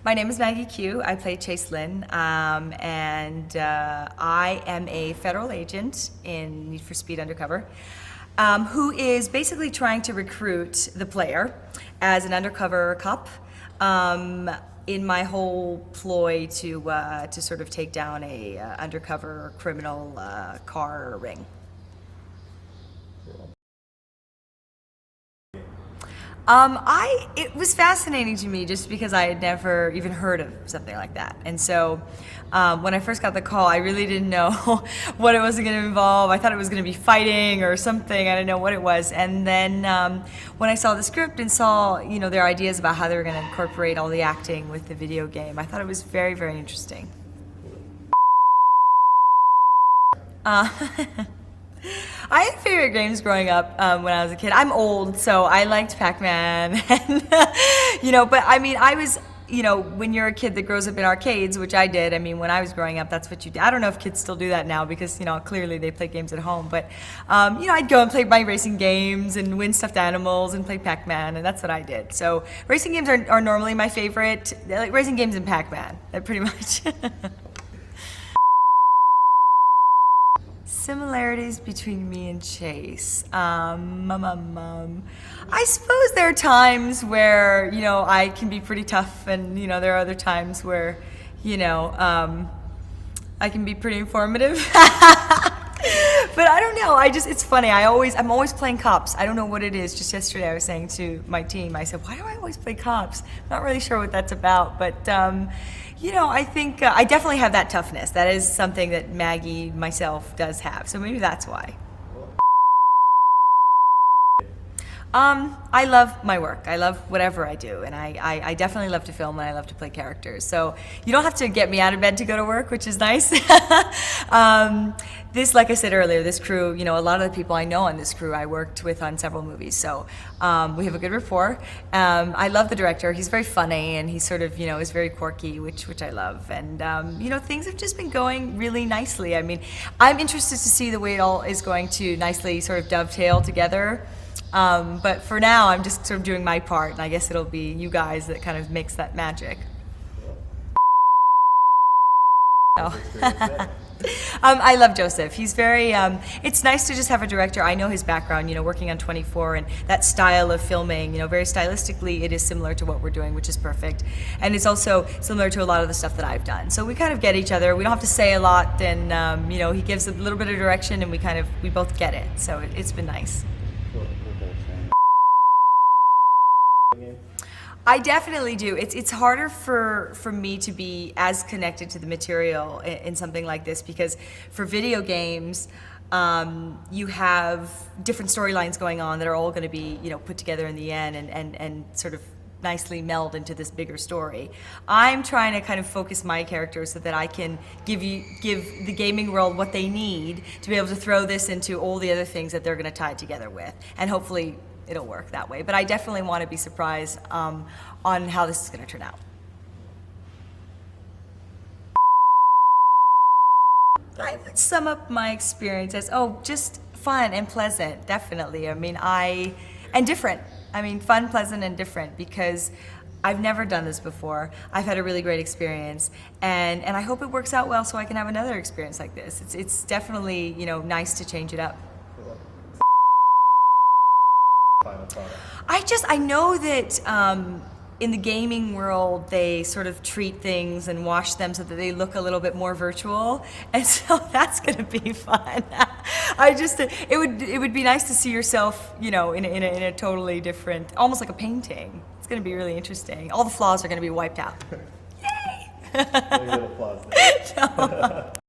My name is Maggie Q. I play Chase Lynn, and I am a federal agent in Need for Speed Undercover, who is basically trying to recruit the player as an undercover cop in my whole ploy to sort of take down a undercover criminal car ring. It was fascinating to me just because I had never even heard of something like that. And so when I first got the call, I really didn't know what it was going to involve. I thought it was going to be fighting or something. I didn't know what it was. And then when I saw the script and saw, their ideas about how they were going to incorporate all the acting with the video game, I thought it was very, very interesting. I had favorite games growing up when I was a kid. I'm old, so I liked Pac-Man, and, but I mean, I was, when you're a kid that grows up in arcades, which I did, I mean, when I was growing up, that's what you did. I don't know if kids still do that now because, clearly they play games at home, but, I'd go and play my racing games and win stuffed animals and play Pac-Man, and that's what I did. So racing games are normally my favorite, like racing games and Pac-Man, pretty much. Similarities between me and Chase. I suppose there are times where, I can be pretty tough, and, there are other times where, I can be pretty informative. But I don't know, it's funny, I'm always playing cops. I don't know what it is. Just yesterday I was saying to my team, I said, why do I always play cops? Not really sure what that's about, but I think I definitely have that toughness. That is something that Maggie, myself, does have, so maybe that's why. I love my work. I love whatever I do, and I definitely love to film, and I love to play characters. So you don't have to get me out of bed to go to work, which is nice. Like I said earlier, this crew, a lot of the people I know on this crew I worked with on several movies, so we have a good rapport. I love the director. He's very funny, and he sort of, is very quirky, which I love. And, things have just been going really nicely. I mean, I'm interested to see the way it all is going to nicely sort of dovetail together. But for now, I'm just sort of doing my part, and I guess it'll be you guys that kind of makes that magic. Oh. I love Joseph. He's very, it's nice to just have a director. I know his background, working on 24 and that style of filming, very stylistically it is similar to what we're doing, which is perfect. And it's also similar to a lot of the stuff that I've done. So we kind of get each other. We don't have to say a lot, and, he gives a little bit of direction, and we both get it. So it's been nice. I definitely do. It's harder for me to be as connected to the material in something like this, because for video games, you have different storylines going on that are all going to be put together in the end and sort of nicely meld into this bigger story. I'm trying to kind of focus my characters so that I can give the gaming world what they need to be able to throw this into all the other things that they're going to tie it together with, and hopefully it'll work that way. But I definitely want to be surprised on how this is going to turn out. I would sum up my experience as, just fun and pleasant, definitely. I mean, and different. I mean, fun, pleasant, and different, because I've never done this before. I've had a really great experience, and I hope it works out well so I can have another experience like this. It's definitely, nice to change it up. I know that in the gaming world, they sort of treat things and wash them so that they look a little bit more virtual, and so that's going to be fun. It would be nice to see yourself, in a totally different, almost like a painting. It's going to be really interesting. All the flaws are going to be wiped out. Yay! Maybe little flaws there. No.